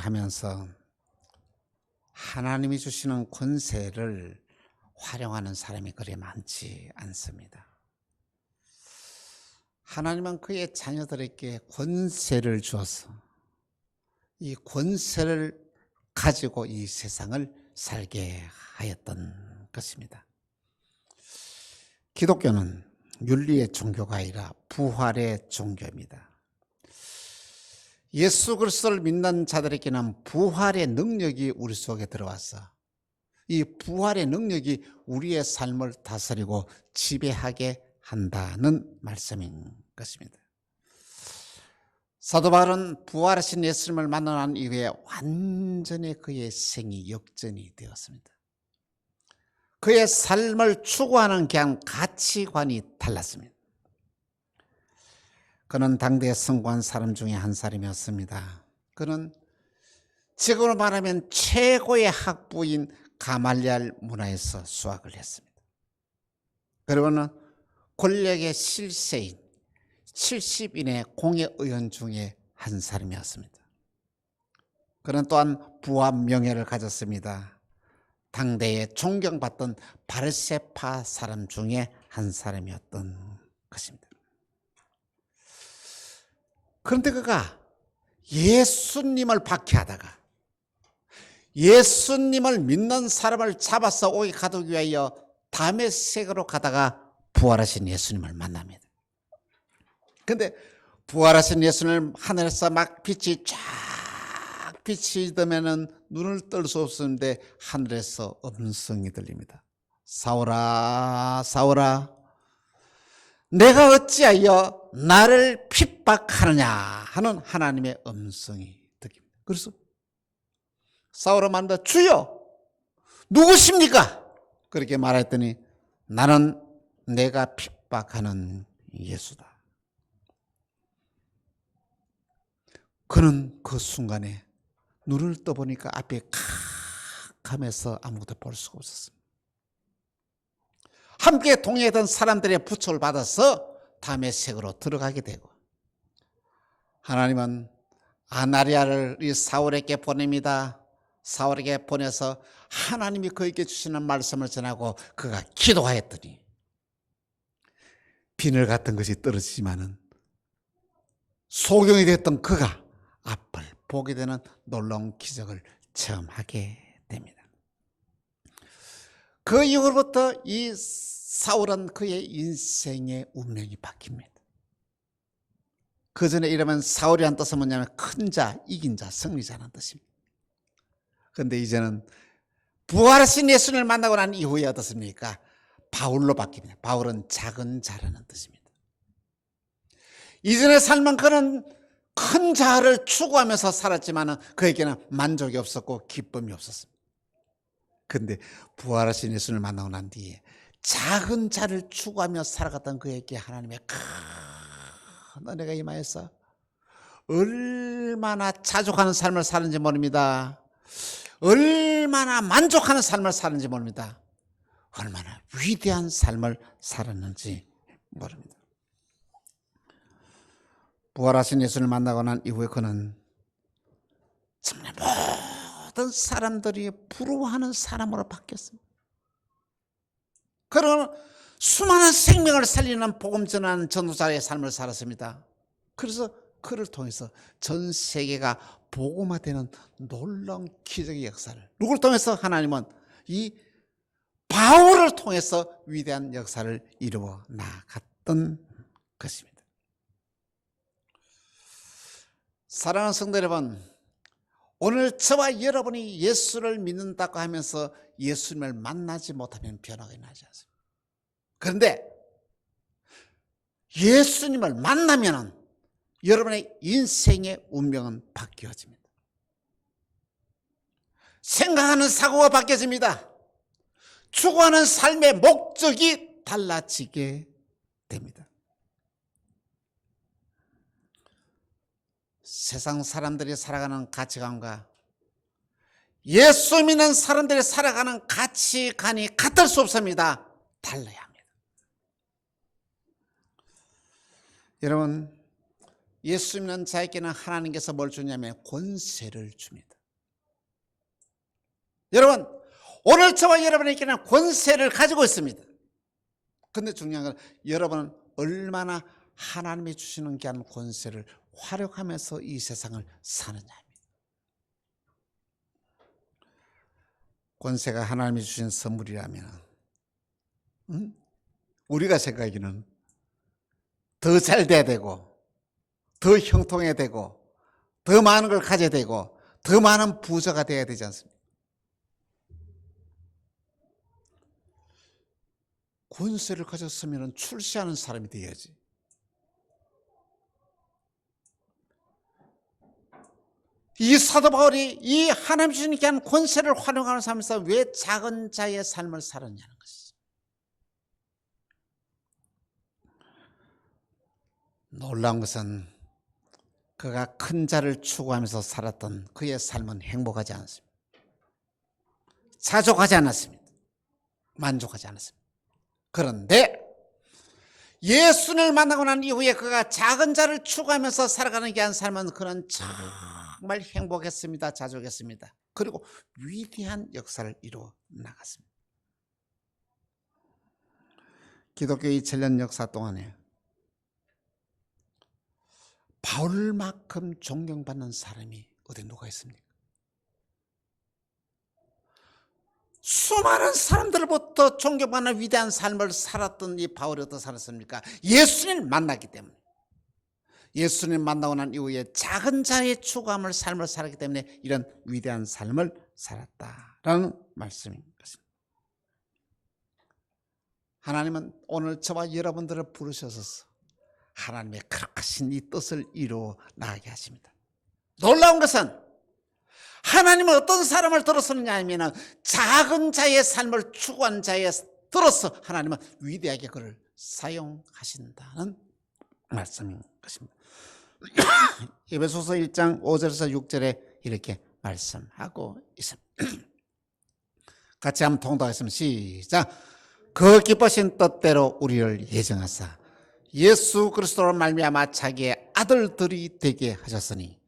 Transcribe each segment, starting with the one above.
하면서 하나님이 주시는 권세를 활용하는 사람이 그리 많지 않습니다. 하나님은 그의 자녀들에게 권세를 주어서 이 권세를 가지고 이 세상을 살게 하였던 것입니다. 기독교는 윤리의 종교가 아니라 부활의 종교입니다. 예수 그리스도를 믿는 자들에게는 부활의 능력이 우리 속에 들어와서 이 부활의 능력이 우리의 삶을 다스리고 지배하게 한다는 말씀인 것입니다. 사도 바울은 부활하신 예수님을 만난 이후에 완전히 그의 생이 역전이 되었습니다. 그의 삶을 추구하는 그냥 가치관이 달랐습니다. 그는 당대에 성공한 사람 중에 한 사람이었습니다. 그는 지금으로 말하면 최고의 학부인 가말리알 문화에서 수학을 했습니다. 그리고는 권력의 실세인 70인의 공회의원 중에 한 사람이었습니다. 그는 또한 부와 명예를 가졌습니다. 당대에 존경받던 바르세파 사람 중에 한 사람이었던 것입니다. 그런데 그가 예수님을 박해하다가 예수님을 믿는 사람을 잡아서 오게 가두기 위하여 다메섹으로 가다가 부활하신 예수님을 만납니다. 그런데 부활하신 예수님을 하늘에서 막 빛이 쫙 비치더면은 눈을 뜰 수 없었는데 하늘에서 음성이 들립니다. 사울아, 사울아, 내가 어찌하여 나를 핍박하느냐 하는 하나님의 음성이 들립니다. 그래서 사울은 말한다. 주여, 누구십니까? 그렇게 말했더니 나는 내가 핍박하는 예수다. 그는 그 순간에 눈을 떠보니까 앞에 캄캄해서 아무것도 볼 수가 없었습니다. 함께 동행했던 사람들의 부축을 받아서 다메섹으로 들어가게 되고 하나님은 아나리아를 이 사울에게 보냅니다. 사울에게 보내서 하나님이 그에게 주시는 말씀을 전하고 그가 기도하였더니 비늘 같은 것이 떨어지지만은 소경이 됐던 그가 앞을 보게 되는 놀라운 기적을 체험하게 됩니다. 그 이후로부터 이 사울은 그의 인생의 운명이 바뀝니다. 그 전에 이러면 사울이라는 뜻은 뭐냐면 큰 자, 이긴 자, 승리자라는 뜻입니다. 그런데 이제는 부활하신 예수님을 만나고 난 이후에 어떻습니까? 바울로 바뀝니다. 바울은 작은 자라는 뜻입니다. 이전의 삶은 그는 큰 자를 추구하면서 살았지만 그에게는 만족이 없었고 기쁨이 없었습니다. 그런데 부활하신 예수님을 만나고 난 뒤에 작은 자를 추구하며 살아갔던 그에게 하나님의 큰 은혜가 임하여서 얼마나 자족하는 삶을 사는지 모릅니다. 얼마나 만족하는 삶을 사는지 모릅니다. 얼마나 위대한 삶을 살았는지 모릅니다. 부활하신 예수를 만나고 난 이후에 그는 정말 모든 사람들이 부러워하는 사람으로 바뀌었습니다. 그런 수많은 생명을 살리는 복음 전하는 전도자의 삶을 살았습니다. 그래서 그를 통해서 전 세계가 복음화되는 놀라운 기적의 역사를, 누구를 통해서? 하나님은 이 바울을 통해서 위대한 역사를 이루어 나갔던 것입니다. 사랑하는 성도 여러분, 오늘 저와 여러분이 예수를 믿는다고 하면서 예수님을 만나지 못하면 변화가 나지 않습니다. 그런데 예수님을 만나면 여러분의 인생의 운명은 바뀌어집니다. 생각하는 사고가 바뀌어집니다. 추구하는 삶의 목적이 달라지게 됩니다. 세상 사람들이 살아가는 가치관과 예수 믿는 사람들이 살아가는 가치관이 같을 수 없습니다. 달라야 합니다. 여러분, 예수 믿는 자에게는 하나님께서 뭘 주냐면 권세를 줍니다. 여러분, 오늘 저와 여러분에게는 권세를 가지고 있습니다. 그런데 중요한 건 여러분은 얼마나 하나님이 주시는 귀한 권세를 활용하면서 이 세상을 사느냐입니다. 권세가 하나님이 주신 선물이라면 우리가 생각하기는 더 잘 돼야 되고 더 형통해야 되고 더 많은 걸 가져야 되고 더 많은 부자가 돼야 되지 않습니까? 권세를 가졌으면 출세하는 사람이 돼야지. 이 사도 바울이 이 하나님 주신 귀한 권세를 활용하는 삶에서 왜 작은 자의 삶을 살았냐는 것이죠. 놀라운 것은 그가 큰 자를 추구하면서 살았던 그의 삶은 행복하지 않았습니다. 자족하지 않았습니다. 만족하지 않았습니다. 그런데 예수를 만나고 난 이후에 그가 작은 자를 추구하면서 살아가는 귀한 삶은 그는 정말 행복했습니다. 자족했습니다. 그리고 위대한 역사를 이루어 나갔습니다. 기독교 2000년 역사 동안에 바울만큼 존경받는 사람이 어디 누가 있습니까? 수많은 사람들로부터 존경받는 위대한 삶을 살았던 이 바울이 어떻게 살았습니까? 예수님을 만났기 때문에. 예수님 만나고 난 이후에 작은 자의 추구함을 삶을 살았기 때문에 이런 위대한 삶을 살았다라는 말씀인 것입니다. 하나님은 오늘 저와 여러분들을 부르셔서 하나님의 거룩하신 이 뜻을 이루어 나가게 하십니다. 놀라운 것은 하나님은 어떤 사람을 들었느냐 하면 작은 자의 삶을 추구한 자에 들어서 하나님은 위대하게 그를 사용하신다는 말씀인 것입니다. 에베소서 1장 5절에서 6절에 이렇게 말씀하고 있습니다. 같이 한번 통독하겠습니다. 시작. 그 기쁘신 뜻대로 우리를 예정하사 예수 그리스도로 말미암아 자기의 아들들이 되게 하셨으니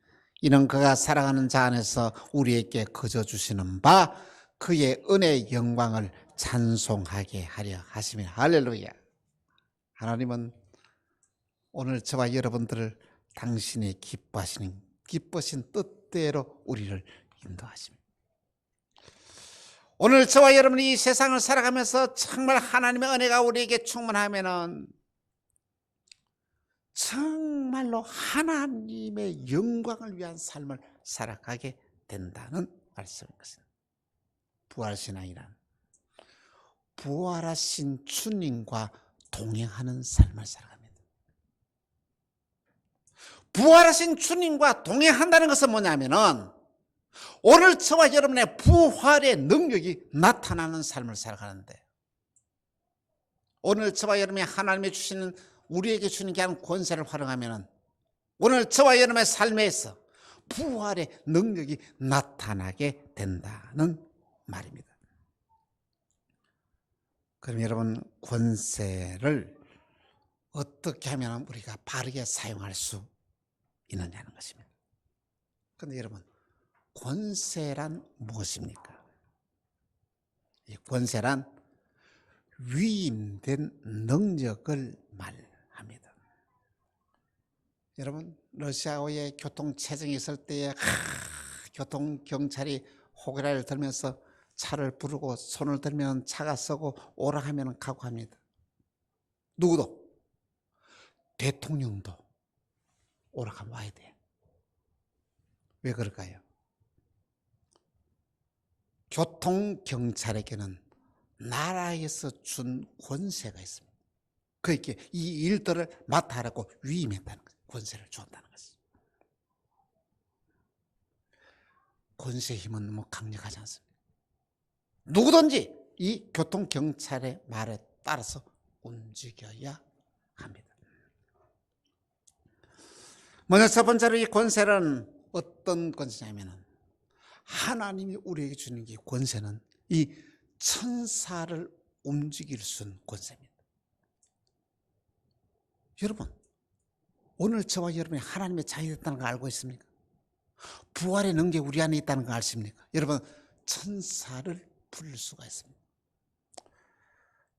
이는 그가 사랑하는 자 안에서 우리에게 거저 주시는 바 그의 은혜의 영광을 찬송하게 하려 하시며 할렐루야. 하나님은 오늘 저와 여러분들을 당신의 기쁘신 뜻대로 우리를 인도하십니다. 오늘 저와 여러분이 이 세상을 살아가면서 정말 하나님의 은혜가 우리에게 충만하면은 정말로 하나님의 영광을 위한 삶을 살아가게 된다는 말씀인 것입니다. 부활신앙이란 부활하신 주님과 동행하는 삶을 살아갑니다. 부활하신 주님과 동행한다는 것은 뭐냐면은 오늘 저와 여러분의 부활의 능력이 나타나는 삶을 살아가는데 오늘 저와 여러분이 하나님이 주시는 우리에게 주는 귀한 권세를 활용하면 오늘 저와 여러분의 삶에서 부활의 능력이 나타나게 된다는 말입니다. 그럼 여러분 권세를 어떻게 하면 우리가 바르게 사용할 수 있느냐는 것입니다. 그런데 여러분 권세란 무엇입니까? 이 권세란 위임된 능력을 말합니다. 여러분 러시아의 교통체증이 있을 때에 교통경찰이 호기라를 들면서 차를 부르고 손을 들면 차가 서고 오라 하면 가고 합니다. 누구도 대통령도 오라가면 와야 돼. 왜 그럴까요? 교통경찰에게는 나라에서 준 권세가 있습니다. 그에게 이 일들을 맡아라고 위임했다는 거예요. 권세를 주었다는 것이죠. 권세의 힘은 너무 강력하지 않습니다. 누구든지 이 교통경찰의 말에 따라서 움직여야 합니다. 먼저 첫 번째로 이 권세는 어떤 권세냐면 하나님이 우리에게 주는 이 권세는 이 천사를 움직일 수 있는 권세입니다. 여러분 오늘 저와 여러분이 하나님의 자녀이 됐다는 걸 알고 있습니까? 부활의 능력이 우리 안에 있다는 거 아십니까? 여러분, 천사를 부를 수가 있습니다.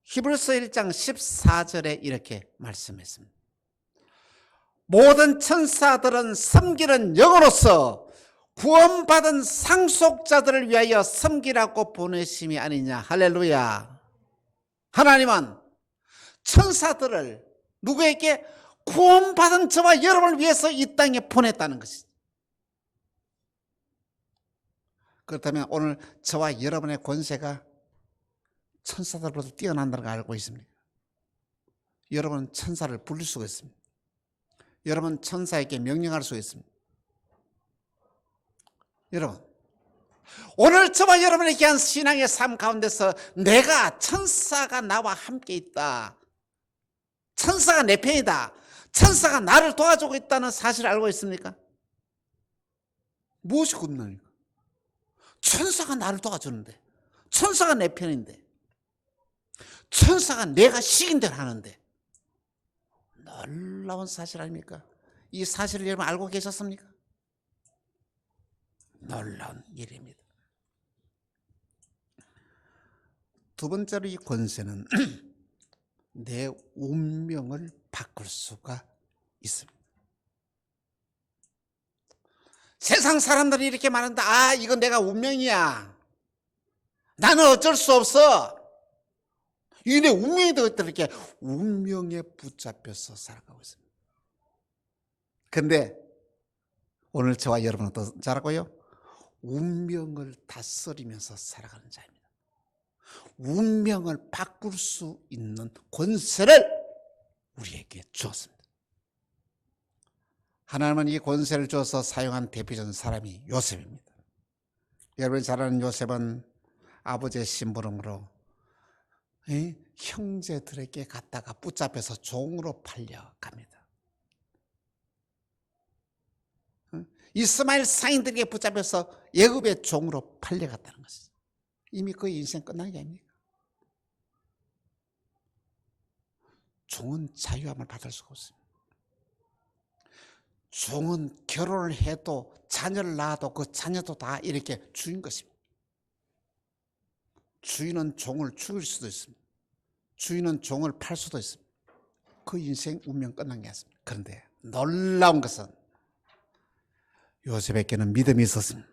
히브리서 1장 14절에 이렇게 말씀했습니다. 모든 천사들은 섬기는 영으로서 구원받은 상속자들을 위하여 섬기라고 보내심이 아니냐. 할렐루야. 하나님은 천사들을 누구에게? 구원받은 저와 여러분을 위해서 이 땅에 보냈다는 것이죠. 그렇다면 오늘 저와 여러분의 권세가 천사들보다 뛰어난다는 걸 알고 있습니까? 여러분은 천사를 부를 수가 있습니다. 여러분 천사에게 명령할 수 있습니다. 여러분, 오늘 저와 여러분의 귀한 신앙의 삶 가운데서 내가 천사가 나와 함께 있다, 천사가 내 편이다, 천사가 나를 도와주고 있다는 사실을 알고 있습니까? 무엇이 겁나니까? 천사가 나를 도와주는데, 천사가 내 편인데, 천사가 내가 시킨 대로 하는데, 놀라운 사실 아닙니까? 이 사실을 여러분 알고 계셨습니까? 놀라운 일입니다. 두 번째로 이 권세는 내 운명을 바꿀 수가 있습니다. 세상 사람들이 이렇게 말한다. 아, 이건 내가 운명이야. 나는 어쩔 수 없어. 이게 내 운명이 되었다, 이렇게 운명에 붙잡혀서 살아가고 있습니다. 근데 오늘 저와 여러분은 어떤 자라고요? 운명을 다스리면서 살아가는 자입니다. 운명을 바꿀 수 있는 권세를 우리에게 주었습니다. 하나님은 이 권세를 주어서 사용한 대표적인 사람이 요셉입니다. 여러분이 잘 아는 요셉은 아버지의 심부름으로 형제들에게 갔다가 붙잡혀서 종으로 팔려갑니다. 이스마엘 상인들에게 붙잡혀서 애굽의 종으로 팔려갔다는 것이죠. 이미 그 인생 끝난 게 아닙니까? 종은 자유함을 받을 수가 없습니다. 종은 결혼을 해도 자녀를 낳아도 그 자녀도 다 이렇게 주인 것입니다. 주인은 종을 죽일 수도 있습니다. 주인은 종을 팔 수도 있습니다. 그 인생 운명 끝난 게 아닙니다. 그런데 놀라운 것은 요셉에게는 믿음이 있었습니다.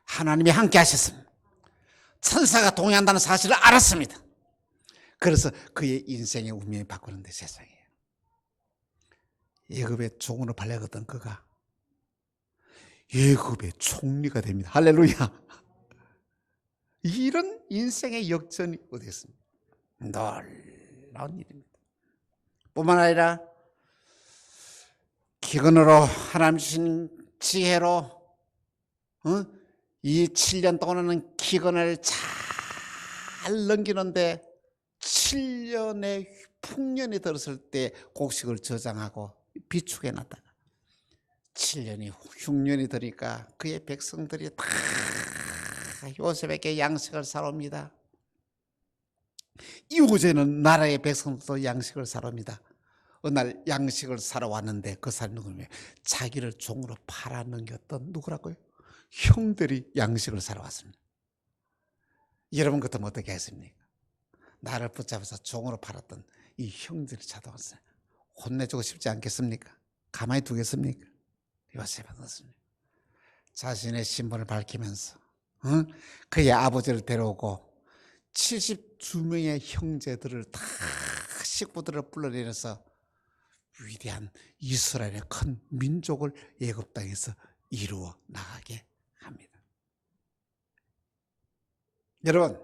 하나님이 함께 하셨습니다. 천사가 동의한다는 사실을 알았습니다. 그래서 그의 인생의 운명이 바꾸는데 세상에 애굽의 종으로 팔려갔던 그가 애굽의 총리가 됩니다. 할렐루야. 이런 인생의 역전이 어디 있습니까? 놀라운 일입니다. 뿐만 아니라 기근으로 하나님 주신 지혜로 이 7년 동안은 기근을 잘 넘기는데 7년의 풍년이 들었을 때 곡식을 저장하고 비축해 놨다가 7년이 흉년이 되니까 그의 백성들이 다 요셉에게 양식을 사옵니다. 이후에는 나라의 백성들도 양식을 사옵니다. 어느 날 양식을 사러 왔는데 그 사람이 누구냐면 자기를 종으로 팔아넘겼던 누구라고요? 형들이 양식을 사러 왔습니다. 여러분 같으면 어떻게 했습니까? 나를 붙잡아서 종으로 팔았던 이 형들이 찾아왔어요. 혼내주고 싶지 않겠습니까? 가만히 두겠습니까? 요셉은 어떻습니까? 자신의 신분을 밝히면서 그의 아버지를 데려오고 72명의 형제들을 다 식구들을 불러내려서 위대한 이스라엘의 큰 민족을 애굽 땅에서 이루어 나가게 합니다. 여러분,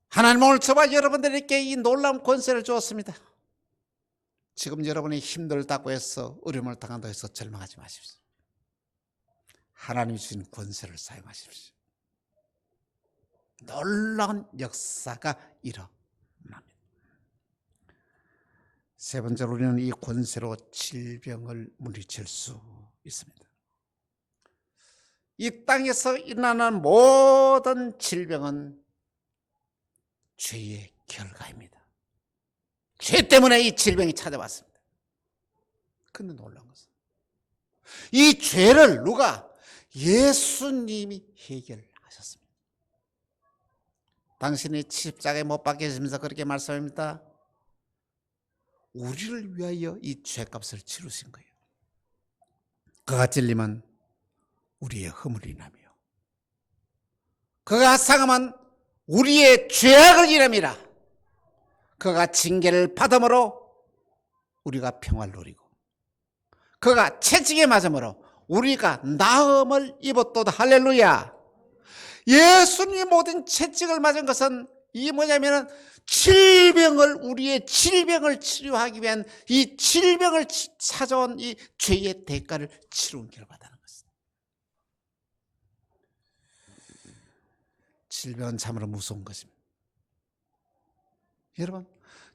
하나님은 오늘 저와 여러분들에게 이 놀라운 권세를 주었습니다. 지금 여러분이 힘들다고 해서 어려움을 당한다고 해서 절망하지 마십시오. 하나님이 주신 권세를 사용하십시오. 놀라운 역사가 일어납니다. 세 번째로 우리는 이 권세로 질병을 물리칠 수 있습니다. 이 땅에서 일어나는 모든 질병은 죄의 결과입니다. 죄 때문에 이 질병이 찾아왔습니다. 근데 놀라운 것은 이 죄를 누가? 예수님이 해결하셨습니다. 당신이 십자가에 못 박히시면서 그렇게 말씀합니다. 우리를 위하여 이 죄값을 치르신 거예요. 그가 찔림은 우리의 허물이 나며 그가 상함은 우리의 죄악을 인함이라. 그가 징계를 받음으로 우리가 평화를 누리고 그가 채찍에 맞음으로 우리가 나음을 입었도다. 할렐루야. 예수님이 모든 채찍을 맞은 것은 이게 뭐냐면은 우리의 질병을 치료하기 위한 이 질병을 찾아온 이 죄의 대가를 치르는 결과다는 것입니다. 질병은 참으로 무서운 것입니다. 여러분,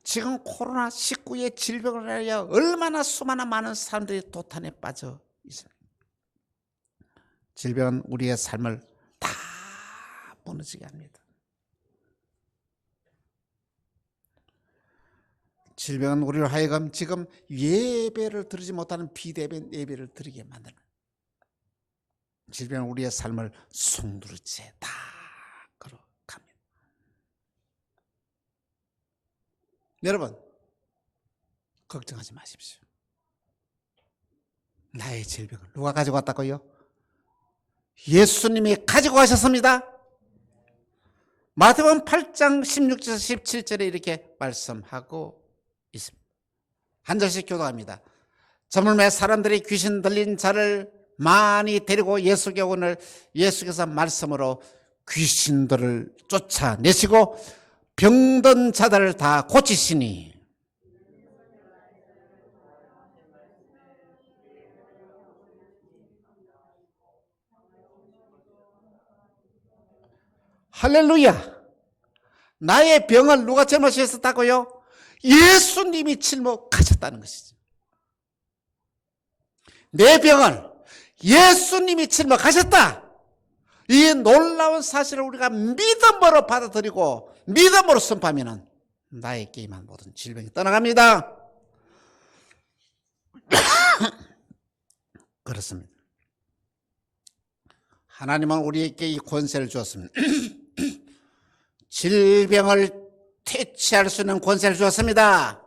지금 코로나19의 질병을 하여 얼마나 수많은 많은 사람들이 도탄에 빠져 있습니다. 질병은 우리의 삶을 다 무너지게 합니다. 질병은 우리를 하여금 지금 예배를 드리지 못하는 비대면 예배를 드리게 만드는, 질병은 우리의 삶을 송두리째 다 걸어갑니다. 여러분, 걱정하지 마십시오. 나의 질병을 누가 가지고 왔다고요? 예수님이 가지고 가셨습니다. 마태복음 8장 16절 17절에 이렇게 말씀하고 있습니다. 한 절씩 교도합니다. 저물매 사람들이 귀신 들린 자를 많이 데리고 예수께 오늘 예수께서 말씀으로 귀신들을 쫓아내시고 병든 자들을 다 고치시니 할렐루야. 나의 병을 누가 짊어지셨다고요? 예수님이 짊어가셨다는 것이죠. 내 병을 예수님이 짊어가셨다. 이 놀라운 사실을 우리가 믿음으로 받아들이고 믿음으로 선포하면 나의 게임한 모든 질병이 떠나갑니다. 그렇습니다. 하나님은 우리에게 이 권세를 주었습니다. 질병을 퇴치할 수 있는 권세를 주었습니다.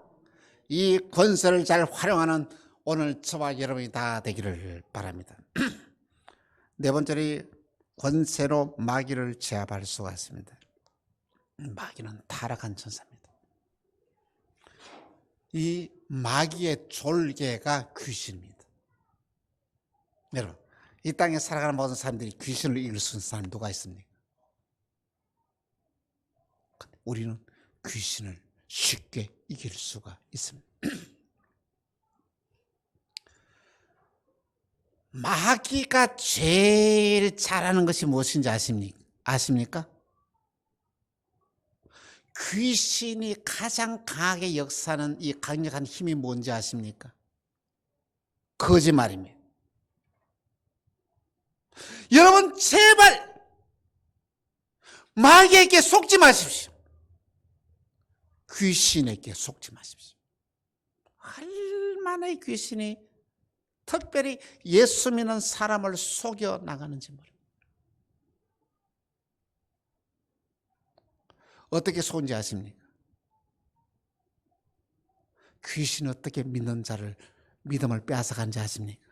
이 권세를 잘 활용하는 오늘 저와 여러분이 다 되기를 바랍니다. 네 번째로 권세로 마귀를 제압할 수가 있습니다. 마귀는 타락한 천사입니다. 이 마귀의 졸개가 귀신입니다. 여러분, 이 땅에 살아가는 모든 사람들이 귀신을 이길 수 있는 사람이 누가 있습니까? 우리는 귀신을 쉽게 이길 수가 있습니다. 마귀가 제일 잘하는 것이 무엇인지 아십니까? 귀신이 가장 강하게 역사하는 이 강력한 힘이 뭔지 아십니까? 거짓말입니다. 여러분, 제발 마귀에게 속지 마십시오. 귀신에게 속지 마십시오. 얼마나 귀신이 특별히 예수 믿는 사람을 속여 나가는지 모릅니다. 어떻게 속은지 아십니까? 귀신이 어떻게 믿는 자를 믿음을 빼앗아간지 아십니까?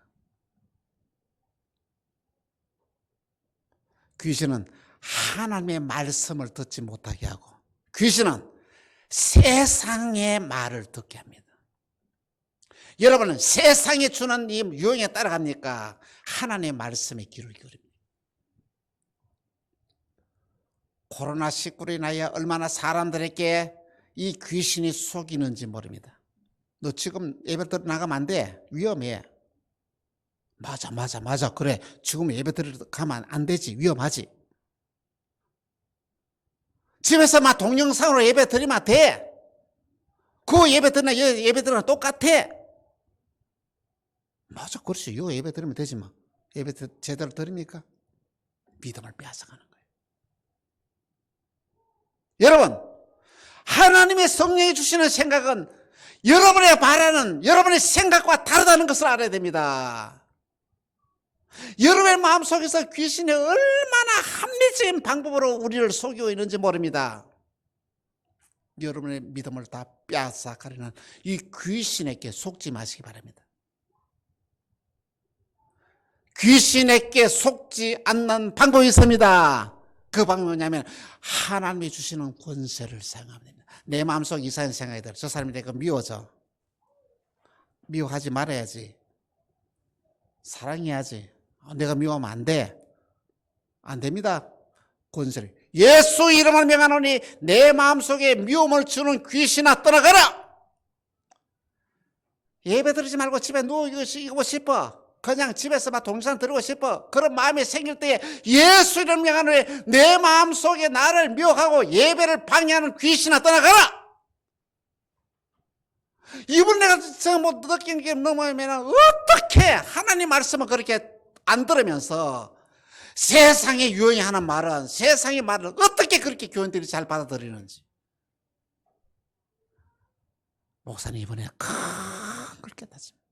귀신은 하나님의 말씀을 듣지 못하게 하고 귀신은 세상의 말을 듣게 합니다. 여러분은 세상이 주는 이 유행에 따라갑니까? 하나님의 말씀에 귀를 기울입니다. 코로나19로 인하여 얼마나 사람들에게 이 귀신이 속이는지 모릅니다. 너 지금 예배 드리러 나가면 안 돼. 위험해. 맞아. 그래. 지금 예배 드리러 가면 안 되지. 위험하지. 집에서 막 동영상으로 예배 드리면 돼. 그 예배 드리나 똑같아. 맞아, 그렇지. 이거 예배 드리면 되지 뭐. 예배 제대로 드립니까? 믿음을 빼앗아가는 거예요. 여러분, 하나님의 성령이 주시는 생각은 여러분의 바라는 여러분의 생각과 다르다는 것을 알아야 됩니다. 여러분의 마음속에서 귀신이 얼마나 합리적인 방법으로 우리를 속이고 있는지 모릅니다. 여러분의 믿음을 다 빼앗아가려는 이 귀신에게 속지 마시기 바랍니다. 귀신에게 속지 않는 방법이 있습니다. 그 방법은 뭐냐면 하나님이 주시는 권세를 사용하면 됩니다. 내 마음속 이상한 생각이 들어. 저 사람이 내가 미워져. 미워하지 말아야지. 사랑해야지. 내가 미워하면 안 돼. 안 됩니다. 권세를. 예수 이름을 명하노니 내 마음속에 미움을 주는 귀신아 떠나가라. 예배 드리지 말고 집에 누워 싶어. 그냥 집에서 막 동상 들고 싶어. 그런 마음이 생길 때에 예수 이름을 명하노니 내 마음속에 나를 미워하고 예배를 방해하는 귀신아 떠나가라. 이분 내가 뭐 느낀 게 넘어오면 어떻게 하나님 말씀을 그렇게 안 들으면서 세상에 유행이 하는 말은 세상의 말을 어떻게 그렇게 교인들이 잘 받아들이는지. 목사님 이번에 그걸 깨닫습니다.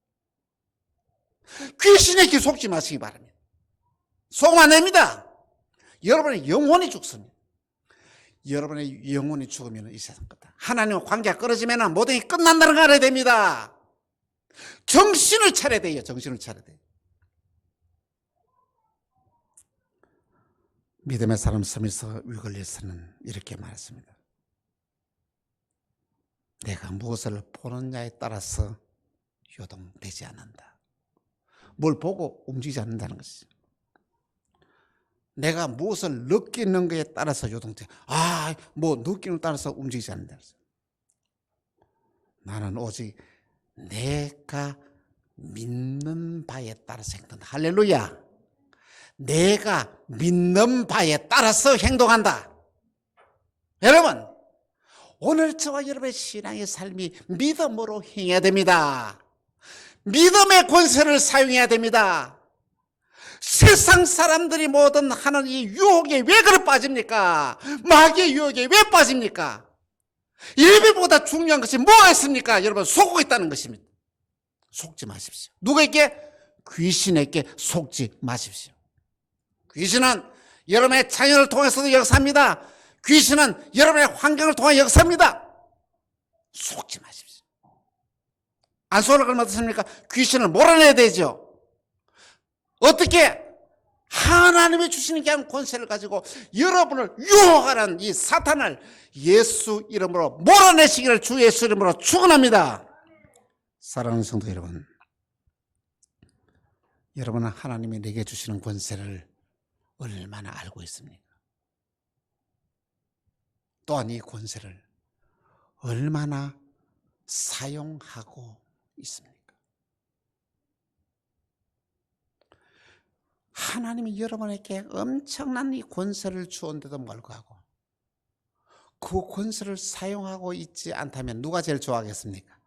귀신에게 속지 마시기 바랍니다. 속으면 안 됩니다. 여러분의 영혼이 죽습니다. 여러분의 영혼이 죽으면 이 세상 끝다. 하나님과 관계가 끊어지면 모든 게 끝난다는 걸 알아야 됩니다. 정신을 차려야 돼요. 정신을 차려야 돼요. 믿음의 사람 스미스 위글리스는 이렇게 말했습니다. 내가 무엇을 보느냐에 따라서 요동되지 않는다. 뭘 보고 움직이지 않는다는 것이죠. 내가 무엇을 느끼는 것에 따라서 요동돼. 뭐 느끼는 것에 따라서 움직이지 않는다. 나는 오직 내가 믿는 바에 따라서 행동한다. 할렐루야. 내가 믿는 바에 따라서 행동한다. 여러분, 오늘 저와 여러분의 신앙의 삶이 믿음으로 행해야 됩니다. 믿음의 권세를 사용해야 됩니다. 세상 사람들이 뭐든 하는 이 유혹에 왜 그래 빠집니까? 마귀의 유혹에 왜 빠집니까? 예배보다 중요한 것이 뭐가 있습니까? 여러분, 속고 있다는 것입니다. 속지 마십시오. 누구에게? 귀신에게 속지 마십시오. 귀신은 여러분의 자녀를 통해서도 역사합니다. 귀신은 여러분의 환경을 통해 역사합니다. 속지 마십시오. 안 속을 얼마 습니까? 귀신을 몰아내야 되죠. 어떻게? 하나님이 주시는 귀한 권세를 가지고 여러분을 유혹하는 이 사탄을 예수 이름으로 몰아내시기를 주 예수 이름으로 축원합니다. 사랑하는 성도 여러분, 여러분은 하나님이 내게 주시는 권세를 얼마나 알고 있습니까? 또한 이 권세를 얼마나 사용하고 있습니까? 하나님이 여러분에게 엄청난 이 권세를 주었는데도 불구하고 그 권세를 사용하고 있지 않다면 누가 제일 좋아하겠습니까?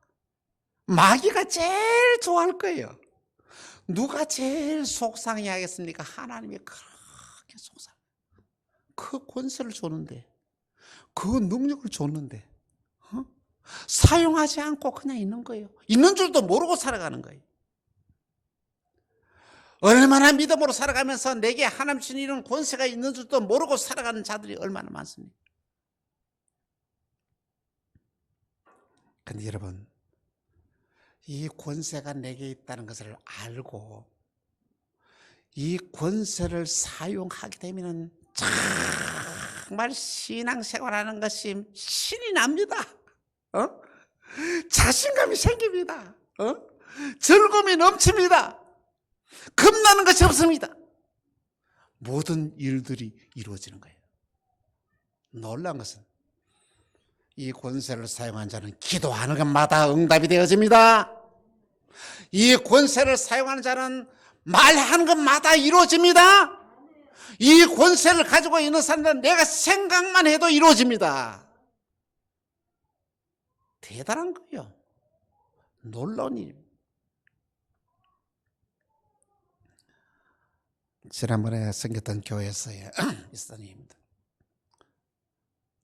마귀가 제일 좋아할 거예요. 누가 제일 속상해 하겠습니까? 하나님이 그렇게 속상해. 그 권세를 줬는데, 그 능력을 줬는데 사용하지 않고 그냥 있는 거예요. 있는 줄도 모르고 살아가는 거예요. 얼마나 믿음으로 살아가면서 내게 하나님 주신 이런 권세가 있는 줄도 모르고 살아가는 자들이 얼마나 많습니까? 근데 여러분, 이 권세가 내게 있다는 것을 알고 이 권세를 사용하게 되면 정말 신앙생활하는 것이 신이 납니다. 자신감이 생깁니다. 즐거움이 넘칩니다. 겁나는 것이 없습니다. 모든 일들이 이루어지는 거예요. 놀라운 것은 이 권세를 사용한 자는 기도하는 것마다 응답이 되어집니다. 이 권세를 사용하는 자는 말하는 것마다 이루어집니다. 이 권세를 가지고 있는 사람들은 내가 생각만 해도 이루어집니다. 대단한 거예요. 놀라운 일입니다. 지난번에 생겼던 교회에서의 있었던 일입니다.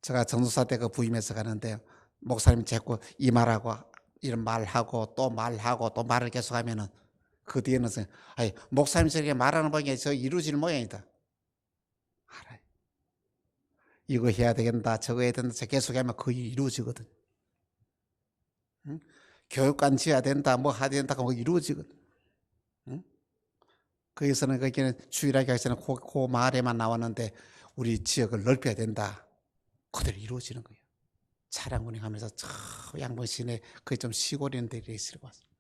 제가 전도사 때 그 부임해서 가는데 목사님이 자꾸 이 말하고 이런 말하고 또 말하고 또 말을 계속하면은 그 뒤에는 아니, 목사님 저렇게 말하는 방에 저 이루어질 모양이다. 알아요. 이거 해야 되겠다, 저거 해야 된다, 계속하면 거의 이루어지거든. 응? 교육관 지어야 된다, 뭐 해야 된다, 뭐 이루어지거든. 응? 거기서는 거기는 주일학교 에서는 그 말에만 나왔는데 우리 지역을 넓혀야 된다. 그대로 이루어지는 거예요. 차량 운행하면서 저 양봉시내 그게 좀 시골 있는 데에 있으려고 왔어요.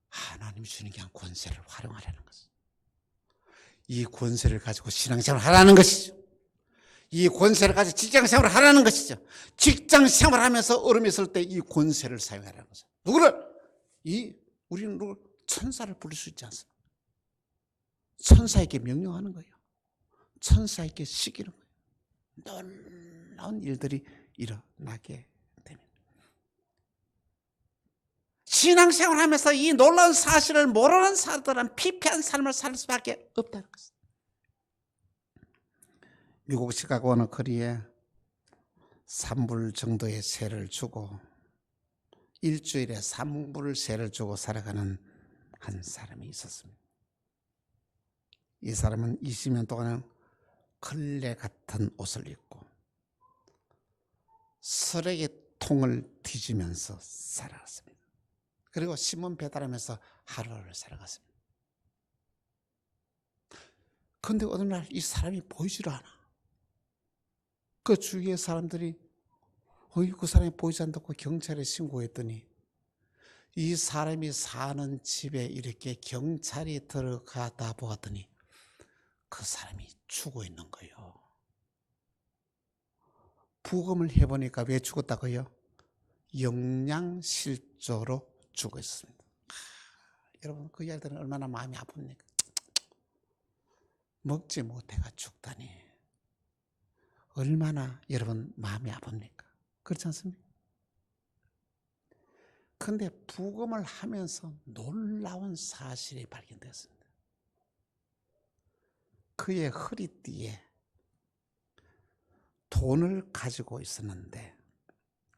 하나님이 주는 게 권세를 활용하라는 것이죠. 이 권세를 가지고 신앙생활을 하라는 것이죠. 이 권세를 가지고 직장생활을 하라는 것이죠. 직장생활을 하면서 어려움이 있을 때 이 권세를 사용하라는 것이죠. 우리는 누구를 천사를 부를 수 있지 않습니까? 천사에게 명령하는 거예요. 천사에게 시키는 거예요. 놀라운 일들이 일어나게 됩니다. 신앙생활을 하면서 이 놀라운 사실을 모르는 사람들은 피폐한 삶을 살 수밖에 없다는 것입니다. 미국 시카고 어느 거리에 3불 정도의 세를 주고 일주일에 3불 세를 주고 살아가는 한 사람이 있었습니다. 이 사람은 20년 동안 걸레 같은 옷을 입고 쓰레기통을 뒤지면서 살아갔습니다. 그리고 신문 배달하면서 하루를 살아갔습니다. 그런데 어느 날 이 사람이 보이지를 않아. 그 주위의 사람들이 그 사람이 보이지 않다고 경찰에 신고했더니 이 사람이 사는 집에 이렇게 경찰이 들어가다 보았더니 그 사람이 죽어 있는 거예요. 부검을 해보니까 왜 죽었다고요? 영양실조로 죽어 있습니다. 여러분 그 이야기들은 얼마나 마음이 아픕니까? 먹지 못해가 죽다니 얼마나 여러분 마음이 아픕니까? 그렇지 않습니까? 그런데 부검을 하면서 놀라운 사실이 발견되었습니다. 그의 허리띠에 돈을 가지고 있었는데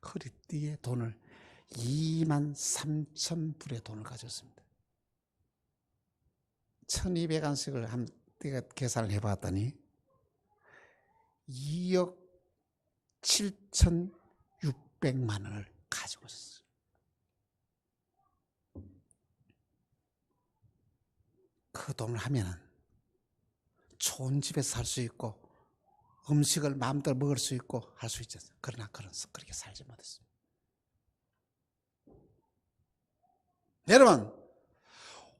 허리띠에 돈을 23,000불의 돈을 가졌습니다. 1200원씩을 한 계산을 해봤더니 2억 7,600만 원을 가지고 있었어요. 그 돈을 하면은 좋은 집에서 살 수 있고 음식을 마음대로 먹을 수 있고 할 수 있잖아요. 그러나 그렇게 살지 못했습니다. 여러분,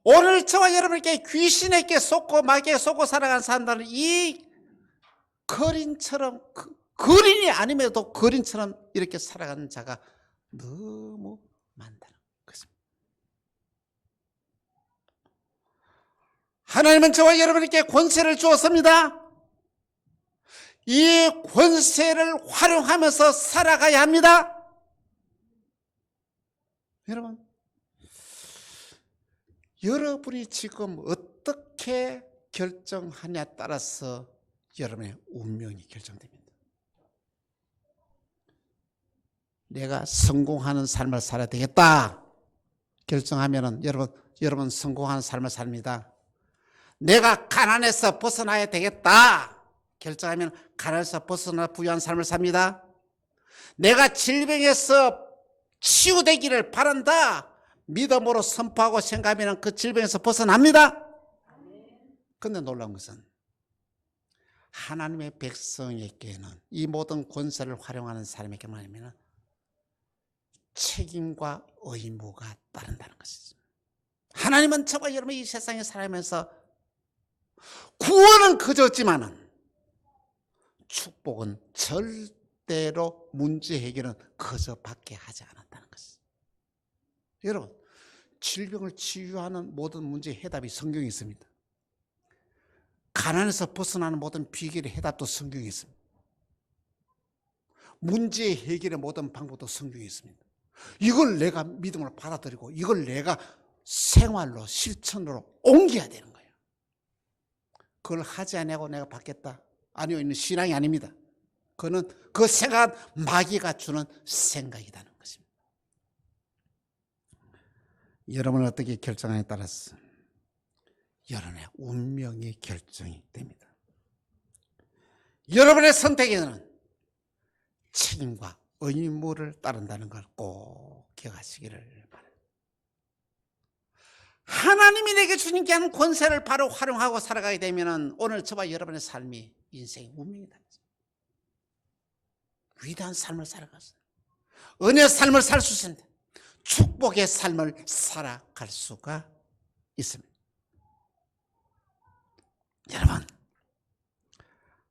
오늘 저와 여러분에게 귀신에게 속고 마귀에게 속고 살아가는 사람들은 이 거린처럼 거린이 아님에도 거린처럼 이렇게 살아가는 자가 너무 많다는 것입니다. 하나님은 저와 여러분에게 권세를 주었습니다. 이 권세를 활용하면서 살아가야 합니다. 여러분, 여러분이 지금 어떻게 결정하냐에 따라서 여러분의 운명이 결정됩니다. 내가 성공하는 삶을 살아야 되겠다 결정하면은 여러분 성공하는 삶을 삽니다. 내가 가난에서 벗어나야 되겠다 결정하면 가난에서 벗어나 부유한 삶을 삽니다. 내가 질병에서 치유되기를 바란다 믿음으로 선포하고 생각하면 그 질병에서 벗어납니다. 그런데 놀라운 것은 하나님의 백성에게는 이 모든 권세를 활용하는 사람에게만 하면 책임과 의무가 따른다는 것이죠. 하나님은 저와 여러분이 이 세상에 살면서 구원은 거저지만은 축복은 절대로 문제 해결은 거저밖에 하지 않았다는 것이죠. 여러분, 질병을 치유하는 모든 문제의 해답이 성경에 있습니다. 가난에서 벗어나는 모든 비결의 해답도 성경에 있습니다. 문제 해결의 모든 방법도 성경에 있습니다. 이걸 내가 믿음으로 받아들이고 이걸 내가 생활로 실천으로 옮겨야 되는 거예요. 그걸 하지 않냐고 내가 받겠다? 아니요, 이는 신앙이 아닙니다. 그는 그 생각은 마귀가 주는 생각이라는 것입니다. 여러분은 어떻게 결정하냐에 따라서 여러분의 운명이 결정이 됩니다. 여러분의 선택에는 책임과 의무를 따른다는 걸 꼭 기억하시기를 바랍니다. 하나님이 내게 주신 귀한 권세를 바로 활용하고 살아가게 되면 오늘 저와 여러분의 삶이 인생의 운명이 됩니다. 위대한 삶을 살아가서 은혜의 삶을 살 수 있습니다. 축복의 삶을 살아갈 수가 있습니다. 여러분,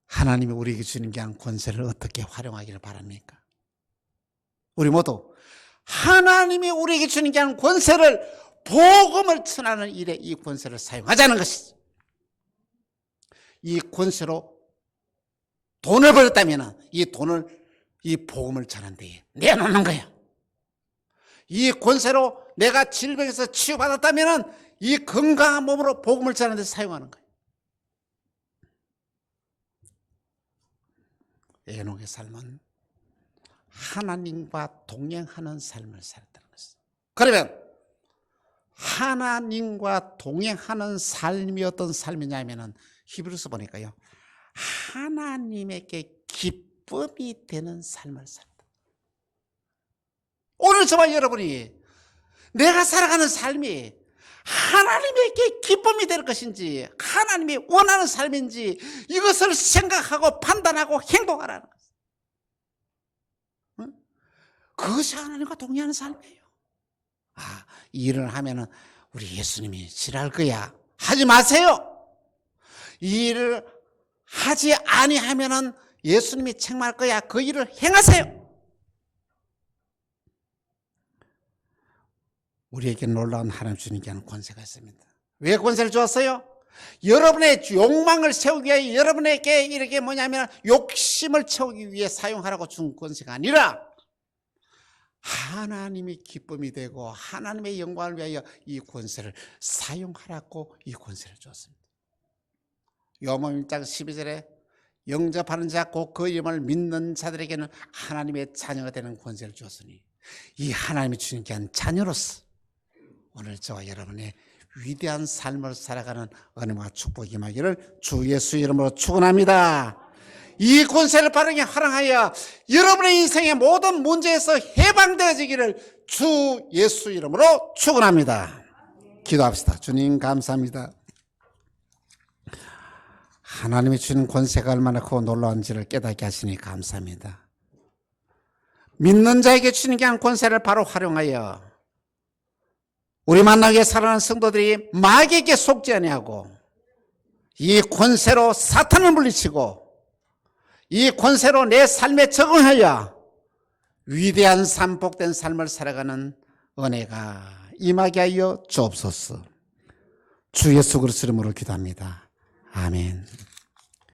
하나님이 우리에게 주는 귀한 권세를 어떻게 활용하기를 바랍니까? 우리 모두 하나님이 우리에게 주는 귀한 권세를 복음을 전하는 일에 이 권세를 사용하자는 것이죠. 이 권세로 돈을 벌었다면 이 돈을 이 복음을 전하는 데에 내놓는 거예요. 이 권세로 내가 질병에서 치유받았다면 이 건강한 몸으로 복음을 전하는 데 사용하는 거예요. 에녹의 삶은 하나님과 동행하는 삶을 살았다는 것이죠. 그러면 하나님과 동행하는 삶이 어떤 삶이냐면 히브리서 보니까요, 하나님에게 기쁨이 되는 삶을 살았다. 오늘 저와 여러분이 내가 살아가는 삶이 하나님에게 기쁨이 될 것인지 하나님이 원하는 삶인지 이것을 생각하고 판단하고 행동하라는 것이죠. 그것이 하나님과 동의하는 삶이에요. 이 일을 하면은 우리 예수님이 싫어할 거야. 하지 마세요. 이 일을 하지 아니하면은 예수님이 책망할 거야. 그 일을 행하세요. 우리에게 놀라운 하나님 주님께 하는 권세가 있습니다. 왜 권세를 주었어요? 여러분의 욕망을 세우기 위해 여러분에게 이렇게 뭐냐면 욕심을 채우기 위해 사용하라고 준 권세가 아니라 하나님이 기쁨이 되고 하나님의 영광을 위하여 이 권세를 사용하라고 이 권세를 주었습니다. 요한복음 1장 12절에 영접하는 자 곧 그 이름을 믿는 자들에게는 하나님의 자녀가 되는 권세를 주었으니 이 하나님이 주신 귀한 자녀로서 오늘 저와 여러분의 위대한 삶을 살아가는 은혜와 축복이 임하기를 주 예수 이름으로 축원합니다. 이 권세를 바르게 활용하여 여러분의 인생의 모든 문제에서 해방되어지기를 주 예수 이름으로 축원합니다. 기도합시다. 주님 감사합니다. 하나님이 주는 권세가 얼마나 크고 놀라운지를 깨닫게 하시니 감사합니다. 믿는 자에게 주는 귀한 권세를 바로 활용하여 우리 만나게 살아가는 성도들이 마귀에게 속지 아니하고 이 권세로 사탄을 물리치고 이 권세로 내 삶에 적응하여 위대한 삶, 복된 삶을 살아가는 은혜가 임하게 하여 주옵소서. 주 예수 그리스도 이름으로 기도합니다. 아멘.